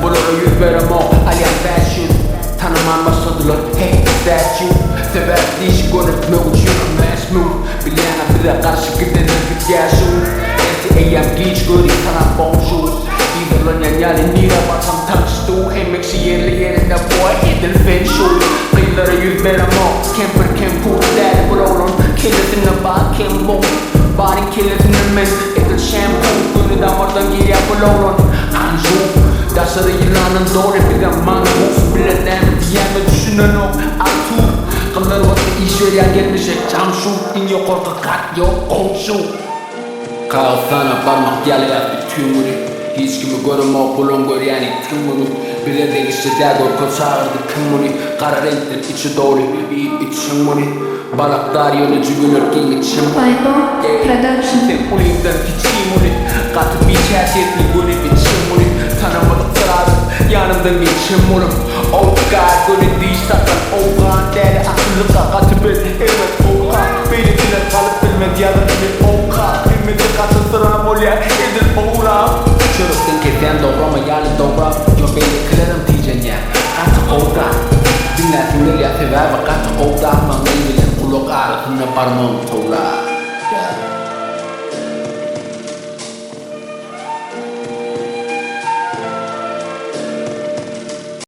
Buralara yüz veremem alien fashion. Tanımam başladılar hey statue. Sever değişik yönetme uçuyorum ben smooth. Bilene bile karşı gidelim bir gelsin. Eyyam geç göreyim sana bonjour. İdolun yani nire baksam tanıştı. Emeksi yerli yerine boy edil fen show. Kıyılara yüz veremem camper camper der bulolun. Kellesine bak kem bom. Bari kellesine men edil shampoo. Günü damardan geriye bulolun. Anju Daşarı yılanın doğru bir de mangus. Bileden diyeme düşünen o Artur Kıllar vakti işveriye gelmişek camşu. İnyo korku kat yok komşu. Kalsana parmak yalayat bütün bunu. Hiç kimi görmem bulun gör yani tüm bunu. Bilerden işte derdi orkut çağırdı tüm bunu. Kara renktir içi doğru bir için bunu. Balaklar yönü cügünür ki için Paybo Production. Sen ulimden kiçiyim bunu. Katı bir çerçetli gönü biçim bunu. Tanımadık zararım yanımdan geçim bunu. Oh God gönü değil sakın oh God deri akıllıka katı ben evet oh God. Beni bilen kalıp bilmez yalan bir oh God. Bilmedi katı sıranım olya edil oğlan. Çürüktün kesen doğrama yani doğra. Yo beni kırarım diyeceksin ya. Katı oh God. Dinlersin milya sever ve katı oh God. Mangayı bilen kulak ağrısında parmağım toğla.